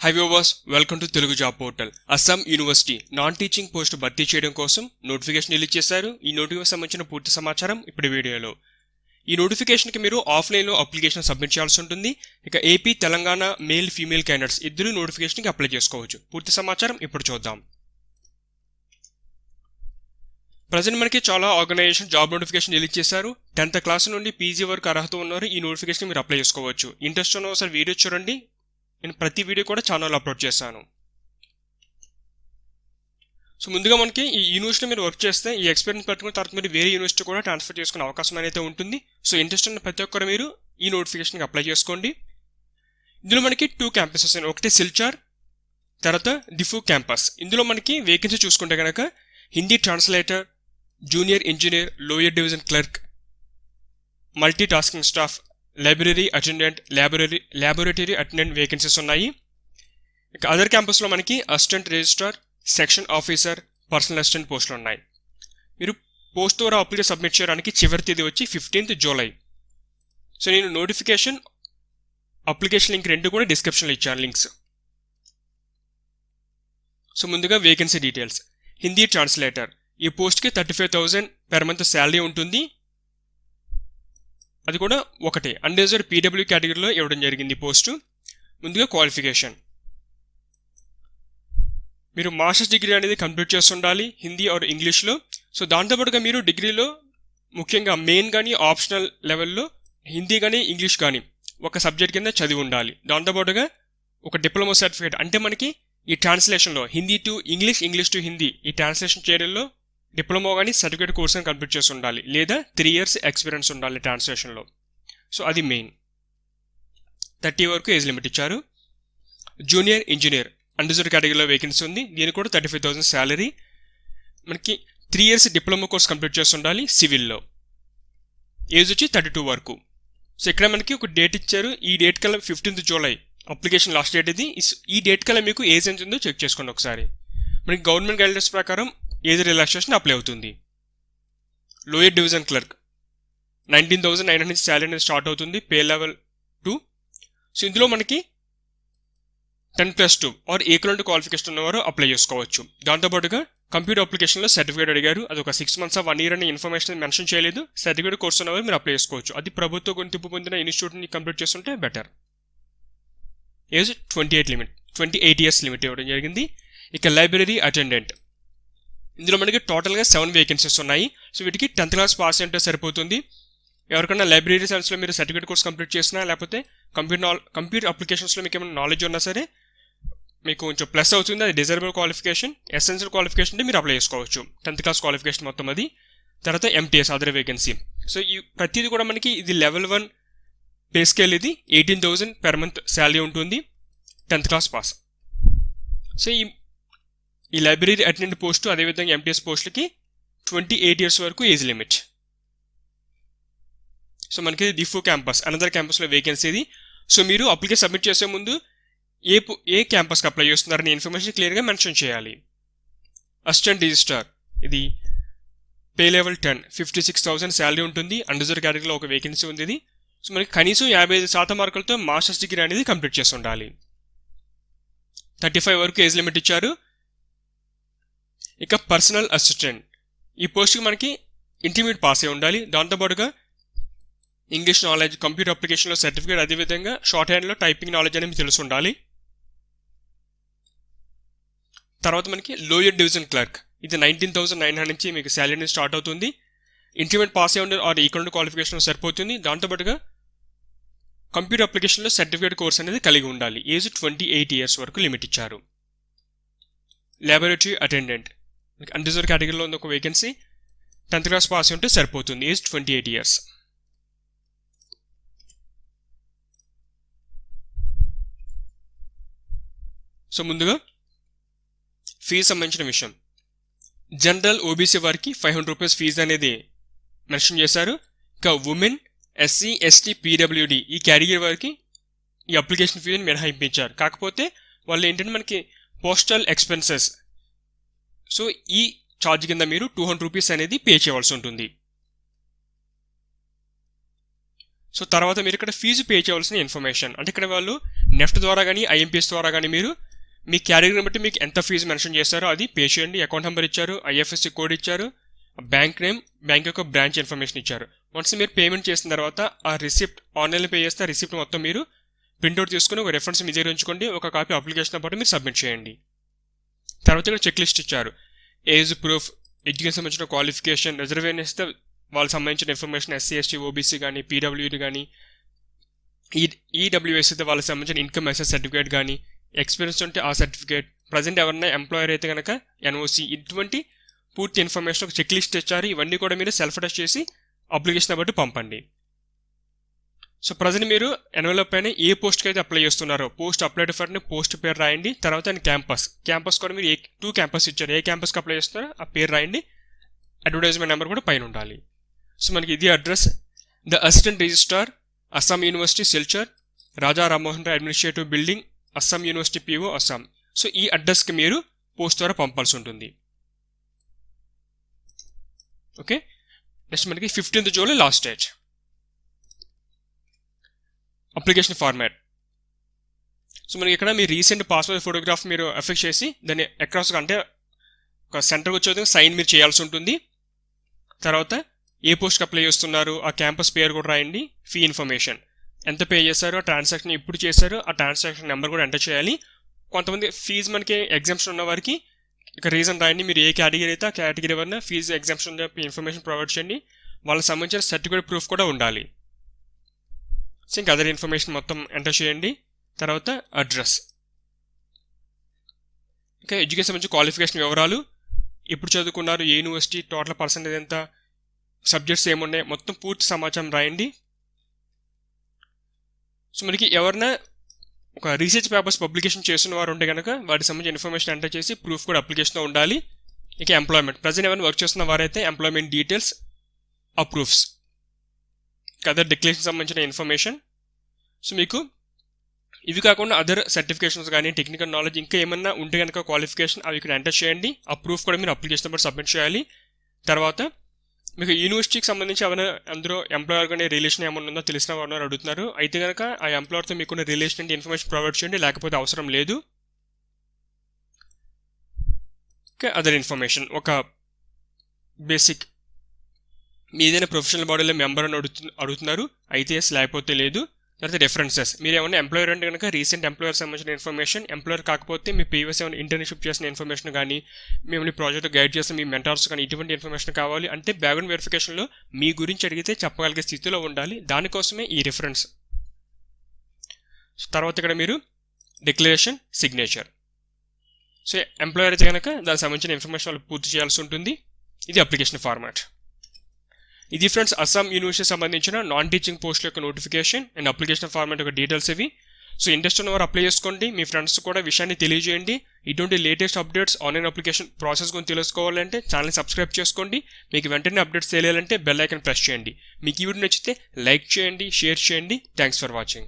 High viewers, welcome to Telugu job portal. Assam university non teaching post భర్తీ చేయడం కోసం notification release చేశారు. ఈ నోటిఫికేషన్ సంబంధించిన పూర్తి సమాచారం ఇప్పుడు వీడియోలో. ఈ నోటిఫికేషన్కి మీరు ఆఫ్లైన్లో అప్లికేషన్ సబ్మిట్ చేయాల్సి ఉంటుంది. ఇక AP, Telangana male, female candidates ఇద్దరు నోటిఫికేషన్కి అప్లై చేసుకోవచ్చు. పూర్తి సమాచారం ఇప్పుడు చూద్దాం. ప్రజెంట్ మనకి చాలా ఆర్గనైజేషన్ జాబ్ నోటిఫికేషన్ రిలీజ్ చేశారు. 10th క్లాస్ నుండి పీజీ వరకు అర్హత ఉన్నారు ఈ నోటిఫికేషన్ మీరు అప్లై చేసుకోవచ్చు. ఇంట్రెస్ట్ ఉన్న ఒకసారి వీడియో చూడండి. నేను ప్రతి వీడియో కూడా ఛానల్లో అప్లోడ్ చేశాను. సో ముందుగా మనకి ఈ యూనివర్సిటీ మీరు వర్క్ చేస్తే ఈ ఎక్స్పీరియన్స్ పెట్టుకున్న తర్వాత మీరు వేరే యూనివర్సిటీ కూడా ట్రాన్స్ఫర్ చేసుకునే అవకాశం అయితే ఉంటుంది. సో ఇంట్రెస్ట్ ఉన్న ప్రతి ఒక్కరు మీరు ఈ నోటిఫికేషన్కి అప్లై చేసుకోండి. ఇందులో మనకి 2 క్యాంపసెస్, ఒకటి సిల్చార్, తర్వాత డిఫూ క్యాంపస్. ఇందులో మనకి వేకెన్సీ చూసుకుంటే కనుక Hindi translator, junior engineer, lower division clerk, multi tasking staff, library attendant, laboratory attendant vacancies ఉన్నాయి. ఇక అదర్ క్యాంపస్లో మనకి assistant registrar, section officer, personal assistant పోస్టులు ఉన్నాయి. మీరు పోస్ట్ ద్వారా అప్లికేషన్ సబ్మిట్ చేయడానికి చివరి తేదీ వచ్చి 15th జూలై. సో నేను నోటిఫికేషన్, అప్లికేషన్ లింక్ రెండు కూడా డిస్క్రిప్షన్లో ఇచ్చాను లింక్స్. సో ముందుగా వేకెన్సీ డీటెయిల్స్. హిందీ ట్రాన్స్లేటర్, ఈ పోస్ట్కి 35,000 పెర్ మంత్ శాలరీ ఉంటుంది. అది కూడా ఒకటే అన్రిజర్వ్డ్ పీడబ్ల్యూ కేటగిరీలో ఇవ్వడం జరిగింది పోస్టు. ముందుగా క్వాలిఫికేషన్, మీరు మాస్టర్స్ డిగ్రీ అనేది కంప్లీట్ చేసి ఉండాలి హిందీ ఆర్ ఇంగ్లీష్లో. సో దాంతోపాటుగా మీరు డిగ్రీలో ముఖ్యంగా మెయిన్ కానీ ఆప్షనల్ లెవెల్లో హిందీ కానీ ఇంగ్లీష్ కానీ ఒక సబ్జెక్ట్ కింద చదివి ఉండాలి. దాంతోపాటుగా ఒక డిప్లొమా సర్టిఫికేట్, అంటే మనకి ఈ ట్రాన్స్లేషన్లో Hindi to English, English to Hindi ఈ ట్రాన్స్లేషన్ చేయడంలో డిప్లొమా కానీ సర్టిఫికేట్ కోర్స్ అని కంప్లీట్ చేసి ఉండాలి, లేదా 3 years ఎక్స్పీరియన్స్ ఉండాలి ట్రాన్స్లేషన్లో. సో అది మెయిన్. 30 వరకు ఏజ్ లిమిట్ ఇచ్చారు. జూనియర్ ఇంజనీర్ అన్రిజర్వ్డ్ కేటగిరీలో వేకెన్సీ ఉంది. దీనికి కూడా 35,000 శాలరీ. మనకి 3 years డిప్లొమా కోర్స్ కంప్లీట్ చేసి ఉండాలి సివిల్లో. ఏజ్ వచ్చి 32 వరకు. సో ఇక్కడ మనకి ఒక డేట్ ఇచ్చారు. ఈ డేట్ కల్లా 15th July application last date ఇది. ఈ డేట్ కల్లా మీకు ఏజ్ ఎంత ఉందో చెక్ చేసుకోండి ఒకసారి. మనకి గవర్నమెంట్ గైడ్లైన్స్ ప్రకారం ఏజ్ రిలాక్సేషన్ అప్లై అవుతుంది. లోయర్ డివిజన్ క్లర్క్ 19,900 నుంచి శాలరీ అనేది స్టార్ట్ అవుతుంది, పే లెవెల్ 2. సో ఇందులో మనకి 10+2 ఆర్ ఈక్వలెంట్ క్వాలిఫికేషన్ ఉన్నవారు అప్లై చేసుకోవచ్చు. దాంతోపాటుగా కంప్యూటర్ అప్లికేషన్లో సర్టిఫికేట్ అడిగారు. అది ఒక 6 months 1 year అనే ఇన్ఫర్మేషన్ మెన్షన్ చేయలేదు. సర్టిఫికేట్ కోర్స్ ఉన్నవారు మీరు అప్లై చేసుకోవచ్చు. అది ప్రభుత్వ గుర్తింపు పొందిన ఇన్స్టిట్యూట్ని కంప్లీట్ చేస్తుంటే బెటర్. ఏజ్ 28 years లిమిట్ ఇవ్వడం జరిగింది. ఇక లైబ్రరీ అటెండెంట్, ఇందులో మనకి టోటల్గా 7 వేకెన్సీస్ ఉన్నాయి. సో వీటికి 10th క్లాస్ పాస్ అంటే సరిపోతుంది. ఎవరికైనా లైబ్రరీ సైన్స్లో మీరు సర్టిఫికేట్ కోర్స్ కంప్లీట్ చేసినా, లేకపోతే కంప్యూటర్ అప్లికేషన్స్లో మీకు ఏమైనా నాలెడ్జ్ ఉన్నా సరే మీకు కొంచెం ప్లస్ అవుతుంది. అది డిజైరబుల్ క్వాలిఫికేషన్. ఎసెన్షియల్ క్వాలిఫికేషన్ అంటే మీరు అప్లై చేసుకోవచ్చు. 10th క్లాస్ క్వాలిఫికేషన్ మొత్తం అది. తర్వాత ఎంటీఎస్ అదర్ వేకెన్సీ. సో ఈ ప్రతిదీ కూడా మనకి ఇది లెవెల్ 1 పే స్కేల్. ఇది 18,000 పెర్ మంత్ శాలరీ ఉంటుంది, 10th క్లాస్ పాస్. సో ఈ లైబ్రరీ అటెండెంట్ పోస్టు, అదేవిధంగా ఎంటీఎస్ పోస్టులకి 28 years వరకు ఏజ్ లిమిట్. సో మనకి డిఫూ క్యాంపస్ అనదర్ క్యాంపస్లో వేకెన్సీ ఇది. సో మీరు అప్లికేషన్ సబ్మిట్ చేసే ముందు ఏ క్యాంపస్కి అప్లై చేస్తున్నారనే ఇన్ఫర్మేషన్ క్లియర్గా మెన్షన్ చేయాలి. అసిస్టెంట్ రిజిస్ట్రార్, ఇది పే లెవెల్ 10, 56,000 శాలరీ ఉంటుంది. అన్రిజర్వ్డ్ కేటగిరీలో ఒక వేకెన్సీ ఉంది ఇది. సో మనకి కనీసం 55% మార్కులతో మాస్టర్స్ డిగ్రీ అనేది కంప్లీట్ చేసి ఉండాలి. 35 వరకు ఏజ్ లిమిట్ ఇచ్చారు. ఇక పర్సనల్ అసిస్టెంట్, ఈ పోస్ట్కి మనకి ఇంటర్మీడియట్ పాస్ అయి ఉండాలి. దాంతోపాటుగా ఇంగ్లీష్ నాలెడ్జ్, కంప్యూటర్ అప్లికేషన్లో సర్టిఫికేట్, అదేవిధంగా షార్ట్ హ్యాండ్లో టైపింగ్ నాలెడ్జ్ అనేది తెలిసి ఉండాలి. తర్వాత మనకి లోయర్ డివిజన్ క్లర్క్, ఇది 19,900 నుంచి మీకు శాలరీ స్టార్ట్ అవుతుంది. ఇంటర్మీడియట్ పాస్ అయి ఉండే ఆర్ ఈక్వల్ క్వాలిఫికేషన్ సరిపోతుంది. దాంతోపాటుగా కంప్యూటర్ అప్లికేషన్లో సర్టిఫికేట్ కోర్స్ అనేది కలిగి ఉండాలి. ఏజ్ 28 years వరకు లిమిట్ ఇచ్చారు. ల్యాబొరేటరీ అటెండెంట్, అన్రిజర్వ్డ్ కేటగిరీలో ఉంది ఒక వేకెన్సీ. 10th క్లాస్ పాస్ ఉంటే సరిపోతుంది. Age 28 years. సో ముందుగా ఫీజు సంబంధించిన విషయం. జనరల్ ఓబీసీ వారికి 500 రూపీస్ ఫీజు అనేది మెన్షన్ చేశారు. ఇక ఉమెన్, ఎస్సీ, ఎస్టీ, పీడబ్ల్యూడి ఈ కేటగిరీ వారికి ఈ అప్లికేషన్ ఫీజుని మినహాయించారు. కాకపోతే వాళ్ళు ఏంటంటే మనకి పోస్టల్ ఎక్స్పెన్సెస్, సో ఈ ఛార్జ్ కింద మీరు 200 రూపీస్ అనేది పే చేయవలసి ఉంటుంది. సో తర్వాత మీరు ఇక్కడ ఫీజు పే చేయవలసిన ఇన్ఫర్మేషన్ అంటే ఇక్కడ వాళ్ళు నెఫ్ట్ ద్వారా కానీ ఐఎంపీఎస్ ద్వారా కానీ మీరు మీ కేటగిరీని బట్టి మీకు ఎంత ఫీజు మెన్షన్ చేస్తారో అది పే చేయండి. అకౌంట్ నెంబర్ ఇచ్చారు, ఐఎఫ్ఎస్సి కోడ్ ఇచ్చారు, బ్యాంక్ నేమ్, బ్యాంక్ యొక్క బ్రాంచ్ ఇన్ఫర్మేషన్ ఇచ్చారు. వన్స్ మీరు పేమెంట్ చేసిన తర్వాత ఆ రిసిప్ట్ ఆన్లైన్లో పే చేస్తే ఆ రిసిప్ట్ మొత్తం మీరు ప్రింట్అవుట్ తీసుకుని ఒక రెఫరెన్స్ మీ దగ్గర ఉంచుకోండి. ఒక కాపీ అప్లికేషన్ పాటు మీరు సబ్మిట్ చేయండి. తర్వాత ఇక్కడ చెక్ లిస్ట్ ఇచ్చారు. ఏజ్ ప్రూఫ్, ఎడ్యుకేషన్ సంబంధించిన క్వాలిఫికేషన్, రిజర్వేషన్ ఇస్తే వాళ్ళకి సంబంధించిన ఇన్ఫర్మేషన్, ఎస్సీ ఎస్టీ ఓబీసీ కానీ పీడబ్ల్యూడీ కానీ, ఈడబ్ల్యూఎస్ అయితే వాళ్ళకి సంబంధించిన ఇన్కమ్ అసెస్ సర్టిఫికేట్ కానీ, ఎక్స్పీరియన్స్ ఉంటే ఆ సర్టిఫికేట్, ప్రజెంట్ ఎవరైనా ఎంప్లాయర్ అయితే కనుక ఎన్ఓసి, ఇటువంటి పూర్తి ఇన్ఫర్మేషన్ ఒక చెక్ లిస్ట్ ఇచ్చారు. ఇవన్నీ కూడా మీరు సెల్ఫ్ అటెస్ట్ చేసి అప్లికేషన్ బట్టి పంపండి. సో ప్రజెంట్ మీరు ఎన్వెలప్ పైన ఏ పోస్ట్కి అయితే అప్లై చేస్తున్నారో పోస్ట్ అప్లైడ్ ఫర్ పోస్ట్ పేరు రాయండి. తర్వాత క్యాంపస్ కూడా మీరు 2 క్యాంపస్ ఇచ్చారు, ఏ క్యాంపస్కి అప్లై చేస్తున్నారో ఆ పేరు రాయండి. అడ్వర్టైజ్మెంట్ నెంబర్ కూడా పైన ఉండాలి. సో మనకి ఇది address, the assistant registrar, Assam university Silchar, Raja Rammohan Roy administrative building, Assam university PO Assam. So ఈ అడ్రస్కి మీరు పోస్ట్ ద్వారా పంపాల్సి ఉంటుంది. ఓకే, నెక్స్ట్ మనకి 15th July last date. Application format. So మనకి ఇక్కడ మీ రీసెంట్ పాస్పోర్ట్ ఫోటోగ్రాఫ్ మీరు ఎఫెక్ట్ చేసి దాన్ని అక్రాస్ అంటే ఒక సెంటర్కి వచ్చే సైన్ మీరు చేయాల్సి ఉంటుంది. తర్వాత ఏ పోస్ట్కి అప్లై చేస్తున్నారు, ఆ క్యాంపస్ పేరు కూడా రాయండి. ఫీ ఇన్ఫర్మేషన్, ఎంత పే చేశారు, ఆ ట్రాన్సాక్షన్ ఇప్పుడు చేశారు, ఆ ట్రాన్సాక్షన్ నెంబర్ కూడా ఎంటర్ చేయాలి. కొంతమంది ఫీజు మనకి ఎగ్జామ్షన్ ఉన్న వారికి ఇక రీజన్ రాయండి. మీరు ఏ కేటగిరీ అయితే ఆ కేటగిరీ వల్ల ఫీజు ఎగ్జామ్షన్ ఇన్ఫర్మేషన్ ప్రొవైడ్ చేయండి. వాళ్ళకి సంబంధించిన సర్టిఫికేట్ ప్రూఫ్ కూడా ఉండాలి. సో ఇంకా అదర్ ఇన్ఫర్మేషన్ మొత్తం ఎంటర్ చేయండి. తర్వాత అడ్రస్, ఇంకా ఎడ్యుకేషన్ సంబంధించి క్వాలిఫికేషన్ వివరాలు, ఇప్పుడు చదువుకున్నారు, ఏ యూనివర్సిటీ, టోటల్ పర్సెంటేజ్ ఎంత, సబ్జెక్ట్స్ ఏమున్నాయి, మొత్తం పూర్తి సమాచారం రాయండి. సో మనకి ఎవరైనా ఒక రీసెర్చ్ పేపర్స్ పబ్లికేషన్ చేస్తున్న వారు ఉంటే కనుక వాటికి సంబంధించిన ఇన్ఫర్మేషన్ ఎంటర్ చేసి ప్రూఫ్ కూడా అప్లికేషన్లో ఉండాలి. ఇక ఎంప్లాయ్మెంట్, ప్రజెంట్ ఎవరైనా వర్క్ చేస్తున్న వారైతే ఎంప్లాయ్మెంట్ డీటెయిల్స్, ఆ ప్రూఫ్స్, అదర్ డిక్లరేషన్ సంబంధించిన ఇన్ఫర్మేషన్. సో మీకు ఇవి కాకుండా అదర్ సర్టిఫికేషన్స్ కానీ టెక్నికల్ నాలెడ్జ్ ఇంకా ఏమన్నా ఉంటే కనుక క్వాలిఫికేషన్ అవి ఇక్కడ ఎంటర్ చేయండి. ఆ ప్రూఫ్ కూడా మీరు అప్లికేషన్ నెంబర్ సబ్మిట్ చేయాలి. తర్వాత మీకు యూనివర్సిటీకి సంబంధించి ఏమైనా అందరూ ఎంప్లాయర్ కానీ రిలేషన్ ఏమన్నా ఉందో తెలిసిన వారు అడుగుతున్నారు. అయితే కనుక ఆ ఎంప్లాయర్తో మీకున్న రిలేషన్ అంటే ఇన్ఫర్మేషన్ ప్రొవైడ్ చేయండి, లేకపోతే అవసరం లేదు. ఇంకా అదర్ ఇన్ఫర్మేషన్, ఒక బేసిక్ మీ ఏదైనా ప్రొఫెషనల్ బాడీలో మెంబర్ అని అడుగుతున్నారు, అయితే ఎస్ లేకపోతే లేదు. తర్వాత రెఫరెన్సెస్, మీరు ఏమైనా ఎంప్లాయర్ అంటే కనుక రీసెంట్ ఎంప్లాయర్ సంబంధించిన ఇన్ఫర్మేషన్, ఎంప్లాయర్ కాకపోతే మీ ప్రీవియస్ ఏమైనా ఇంటర్న్షిప్ చేసిన ఇన్ఫర్మేషన్ కానీ, మిమ్మల్ని ప్రాజెక్ట్ గైడ్ చేసిన మీ మెంటార్స్ కానీ ఇటువంటి ఇన్ఫర్మేషన్ కావాలి. అంటే బ్యాక్గ్రౌండ్ వెరిఫికేషన్లో మీ గురించి అడిగితే చెప్పగలిగే స్థితిలో ఉండాలి. దానికోసమే ఈ రిఫరెన్స్. తర్వాత ఇక్కడ మీరు డిక్లరేషన్, సిగ్నేచర్. సో ఎంప్లాయర్ అయితే కనుక దానికి సంబంధించిన ఇన్ఫర్మేషన్ వాళ్ళు పూర్తి చేయాల్సి ఉంటుంది. ఇది అప్లికేషన్ ఫార్మాట్. ఇది ఫ్రెండ్స్ అస్సాం యూనివర్సిటీ సంబంధించిన నాన్ టీచింగ్ పోస్టుల యొక్క నోటిఫికేషన్ అండ్ అప్లికేషన్ ఫార్మాట్ యొక్క డీటెయిల్స్ ఇవి. సో ఇంట్రెస్ట్ ఉన్నవారు అప్లై చేసుకోండి, మీ ఫ్రెండ్స్ కూడా విషయాన్ని తెలియజేయండి. ఇటువంటి latest updates online application process గురించి తెలుసుకోవాలంటే ఛానల్ సబ్స్క్రైబ్ చేసుకోండి. మీకు వెంటనే అప్డేట్స్ తెలియాలంటే బెల్ ఐకాన్ ప్రెస్ చేయండి. మీకు ఈ వీడియో నచ్చితే లైక్ చేయండి, షేర్ చేయండి. Thanks for watching.